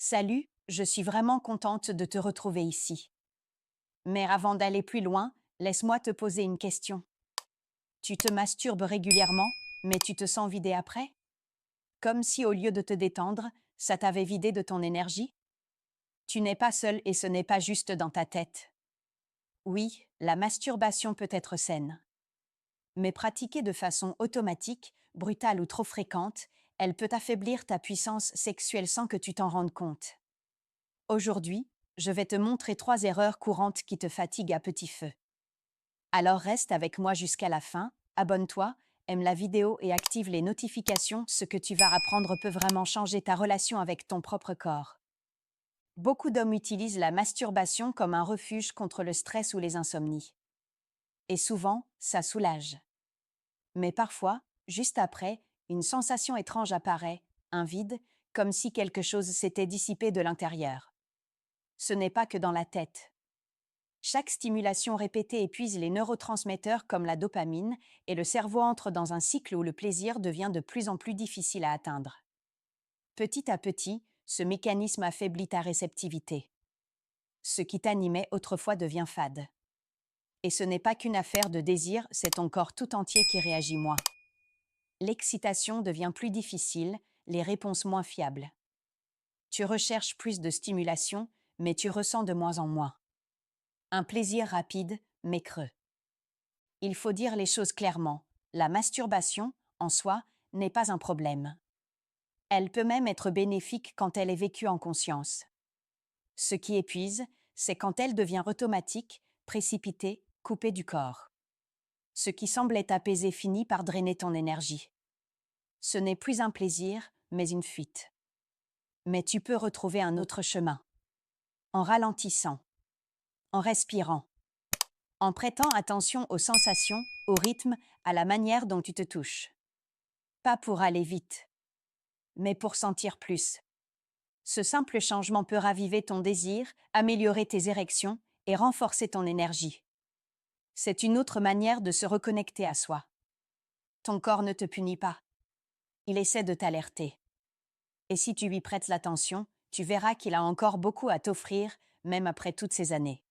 Salut, je suis vraiment contente de te retrouver ici. Mais avant d'aller plus loin, laisse-moi te poser une question. Tu te masturbes régulièrement, mais tu te sens vidé après? Comme si au lieu de te détendre, ça t'avait vidé de ton énergie? Tu n'es pas seul et ce n'est pas juste dans ta tête. Oui, la masturbation peut être saine. Mais pratiquée de façon automatique, brutale ou trop fréquente, elle peut affaiblir ta puissance sexuelle sans que tu t'en rendes compte. Aujourd'hui, je vais te montrer 3 erreurs courantes qui te fatiguent à petit feu. Alors reste avec moi jusqu'à la fin, abonne-toi, aime la vidéo et active les notifications. Ce que tu vas apprendre peut vraiment changer ta relation avec ton propre corps. Beaucoup d'hommes utilisent la masturbation comme un refuge contre le stress ou les insomnies. Et souvent, ça soulage. Mais parfois, juste après, une sensation étrange apparaît, un vide, comme si quelque chose s'était dissipé de l'intérieur. Ce n'est pas que dans la tête. Chaque stimulation répétée épuise les neurotransmetteurs comme la dopamine et le cerveau entre dans un cycle où le plaisir devient de plus en plus difficile à atteindre. Petit à petit, ce mécanisme affaiblit ta réceptivité. Ce qui t'animait autrefois devient fade. Et ce n'est pas qu'une affaire de désir, c'est ton corps tout entier qui réagit moins. L'excitation devient plus difficile, les réponses moins fiables. Tu recherches plus de stimulation, mais tu ressens de moins en moins. Un plaisir rapide, mais creux. Il faut dire les choses clairement. La masturbation, en soi, n'est pas un problème. Elle peut même être bénéfique quand elle est vécue en conscience. Ce qui épuise, c'est quand elle devient automatique, précipitée, coupée du corps. Ce qui semblait t'apaiser finit par drainer ton énergie. Ce n'est plus un plaisir, mais une fuite. Mais tu peux retrouver un autre chemin. En ralentissant, en respirant, en prêtant attention aux sensations, au rythme, à la manière dont tu te touches. Pas pour aller vite, mais pour sentir plus. Ce simple changement peut raviver ton désir, améliorer tes érections et renforcer ton énergie. C'est une autre manière de se reconnecter à soi. Ton corps ne te punit pas. Il essaie de t'alerter. Et si tu lui prêtes l'attention, tu verras qu'il a encore beaucoup à t'offrir, même après toutes ces années.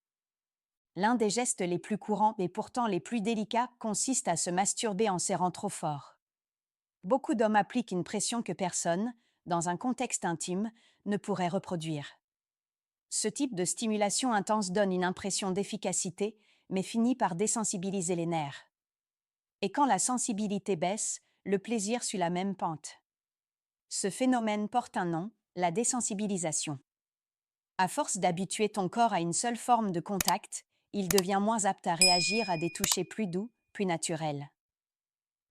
L'un des gestes les plus courants et pourtant les plus délicats consiste à se masturber en serrant trop fort. Beaucoup d'hommes appliquent une pression que personne, dans un contexte intime, ne pourrait reproduire. Ce type de stimulation intense donne une impression d'efficacité, mais finit par désensibiliser les nerfs. Et quand la sensibilité baisse, le plaisir suit la même pente. Ce phénomène porte un nom, la désensibilisation. À force d'habituer ton corps à une seule forme de contact, il devient moins apte à réagir à des touchés plus doux, plus naturels.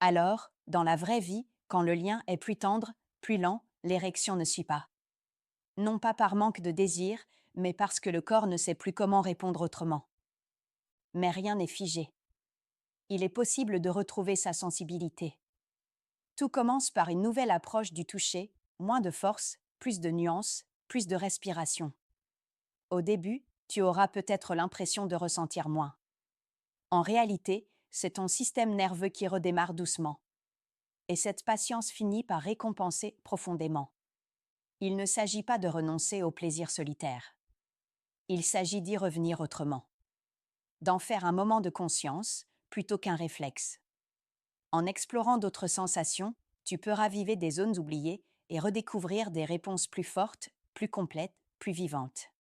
Alors, dans la vraie vie, quand le lien est plus tendre, plus lent, l'érection ne suit pas. Non pas par manque de désir, mais parce que le corps ne sait plus comment répondre autrement. Mais rien n'est figé. Il est possible de retrouver sa sensibilité. Tout commence par une nouvelle approche du toucher, moins de force, plus de nuances, plus de respiration. Au début, tu auras peut-être l'impression de ressentir moins. En réalité, c'est ton système nerveux qui redémarre doucement. Et cette patience finit par récompenser profondément. Il ne s'agit pas de renoncer au plaisir solitaire. Il s'agit d'y revenir autrement. D'en faire un moment de conscience plutôt qu'un réflexe. En explorant d'autres sensations, tu peux raviver des zones oubliées et redécouvrir des réponses plus fortes, plus complètes, plus vivantes.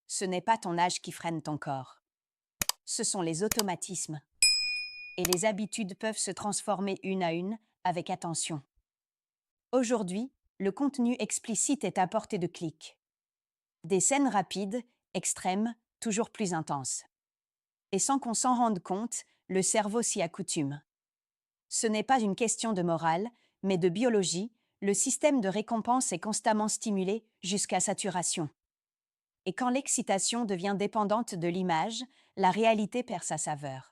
Ce n'est pas ton âge qui freine ton corps. Ce sont les automatismes. Et les habitudes peuvent se transformer une à une avec attention. Aujourd'hui, le contenu explicite est à portée de clic. Des scènes rapides, extrêmes, toujours plus intenses. Et sans qu'on s'en rende compte, le cerveau s'y accoutume. Ce n'est pas une question de morale, mais de biologie, le système de récompense est constamment stimulé jusqu'à saturation. Et quand l'excitation devient dépendante de l'image, la réalité perd sa saveur.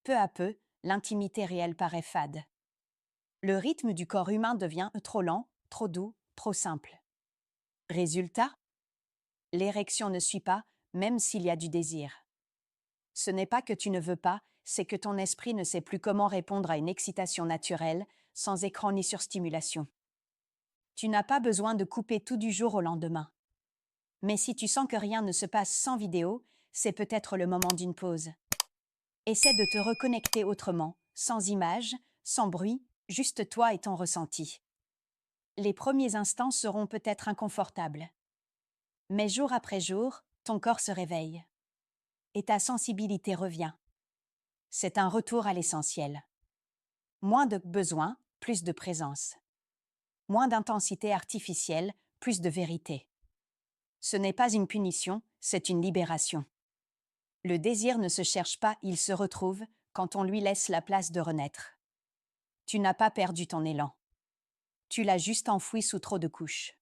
Peu à peu, l'intimité réelle paraît fade. Le rythme du corps humain devient trop lent, trop doux, trop simple. Résultat, l'érection ne suit pas, même s'il y a du désir. Ce n'est pas que tu ne veux pas, c'est que ton esprit ne sait plus comment répondre à une excitation naturelle, sans écran ni surstimulation. Tu n'as pas besoin de couper tout du jour au lendemain. Mais si tu sens que rien ne se passe sans vidéo, c'est peut-être le moment d'une pause. Essaie de te reconnecter autrement, sans images, sans bruit, juste toi et ton ressenti. Les premiers instants seront peut-être inconfortables. Mais jour après jour, ton corps se réveille. Et ta sensibilité revient. C'est un retour à l'essentiel. Moins de besoin, plus de présence. Moins d'intensité artificielle, plus de vérité. Ce n'est pas une punition, c'est une libération. Le désir ne se cherche pas, il se retrouve quand on lui laisse la place de renaître. Tu n'as pas perdu ton élan. Tu l'as juste enfoui sous trop de couches.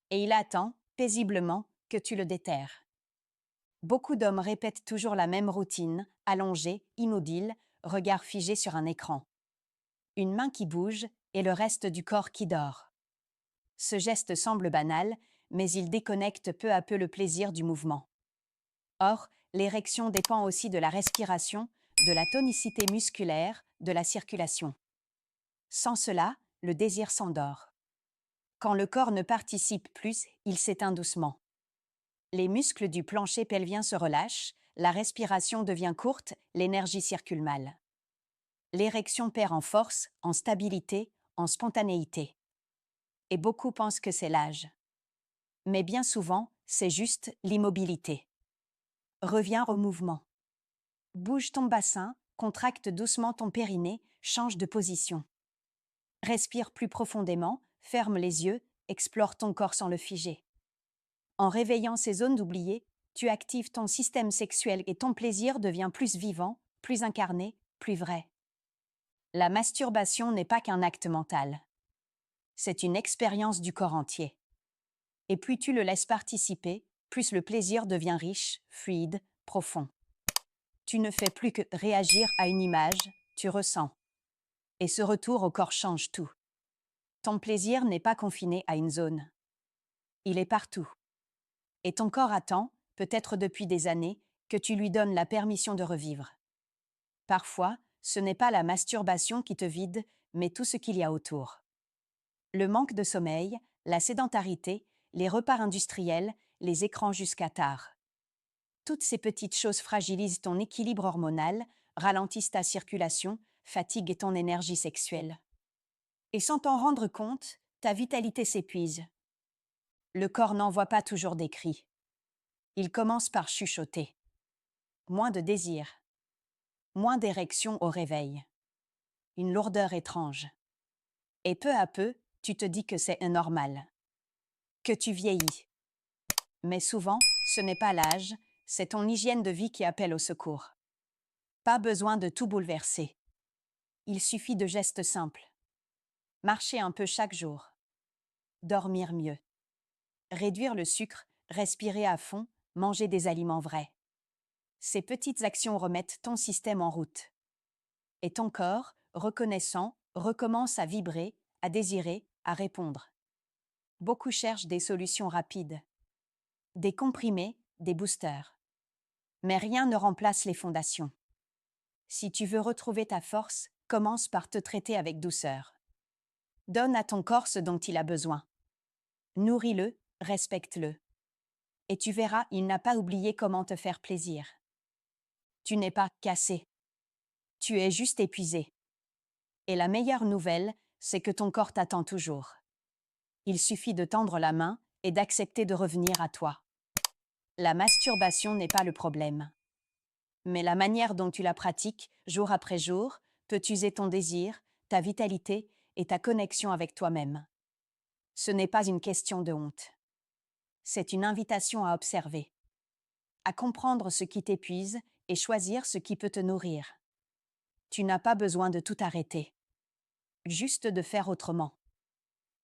Et il attend, paisiblement, que tu le déterres. Beaucoup d'hommes répètent toujours la même routine, allongés, immobiles, regard figé sur un écran. Une main qui bouge et le reste du corps qui dort. Ce geste semble banal, mais il déconnecte peu à peu le plaisir du mouvement. Or, l'érection dépend aussi de la respiration, de la tonicité musculaire, de la circulation. Sans cela, le désir s'endort. Quand le corps ne participe plus, il s'éteint doucement. Les muscles du plancher pelvien se relâchent, la respiration devient courte, l'énergie circule mal. L'érection perd en force, en stabilité, en spontanéité. Et beaucoup pensent que c'est l'âge. Mais bien souvent, c'est juste l'immobilité. Reviens au mouvement. Bouge ton bassin, contracte doucement ton périnée, change de position. Respire plus profondément, ferme les yeux, explore ton corps sans le figer. En réveillant ces zones oubliées, tu actives ton système sexuel et ton plaisir devient plus vivant, plus incarné, plus vrai. La masturbation n'est pas qu'un acte mental. C'est une expérience du corps entier. Et plus tu le laisses participer, plus le plaisir devient riche, fluide, profond. Tu ne fais plus que réagir à une image, tu ressens. Et ce retour au corps change tout. Ton plaisir n'est pas confiné à une zone. Il est partout. Et ton corps attend, peut-être depuis des années, que tu lui donnes la permission de revivre. Parfois, ce n'est pas la masturbation qui te vide, mais tout ce qu'il y a autour. Le manque de sommeil, la sédentarité, les repas industriels, les écrans jusqu'à tard. Toutes ces petites choses fragilisent ton équilibre hormonal, ralentissent ta circulation, fatiguent ton énergie sexuelle. Et sans t'en rendre compte, ta vitalité s'épuise. Le corps n'envoie pas toujours des cris. Il commence par chuchoter. Moins de désir. Moins d'érection au réveil. Une lourdeur étrange. Et peu à peu, tu te dis que c'est normal. Que tu vieillis. Mais souvent, ce n'est pas l'âge, c'est ton hygiène de vie qui appelle au secours. Pas besoin de tout bouleverser. Il suffit de gestes simples. Marcher un peu chaque jour. Dormir mieux. Réduire le sucre, respirer à fond, manger des aliments vrais. Ces petites actions remettent ton système en route. Et ton corps, reconnaissant, recommence à vibrer, à désirer, à répondre. Beaucoup cherchent des solutions rapides. Des comprimés, des boosters. Mais rien ne remplace les fondations. Si tu veux retrouver ta force, commence par te traiter avec douceur. Donne à ton corps ce dont il a besoin. Nourris-le, respecte-le. Et tu verras, il n'a pas oublié comment te faire plaisir. Tu n'es pas cassé. Tu es juste épuisé. Et la meilleure nouvelle, c'est que ton corps t'attend toujours. Il suffit de tendre la main et d'accepter de revenir à toi. La masturbation n'est pas le problème. Mais la manière dont tu la pratiques, jour après jour, peut user ton désir, ta vitalité et ta connexion avec toi-même. Ce n'est pas une question de honte. C'est une invitation à observer, à comprendre ce qui t'épuise et choisir ce qui peut te nourrir. Tu n'as pas besoin de tout arrêter, juste de faire autrement.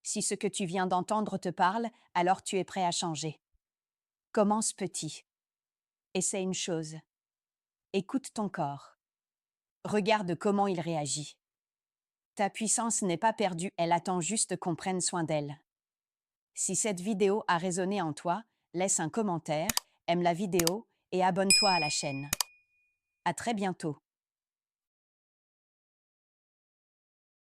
Si ce que tu viens d'entendre te parle, alors tu es prêt à changer. Commence petit. Essaie une chose. Écoute ton corps. Regarde comment il réagit. Ta puissance n'est pas perdue, elle attend juste qu'on prenne soin d'elle. Si cette vidéo a résonné en toi, laisse un commentaire, aime la vidéo et abonne-toi à la chaîne. À très bientôt.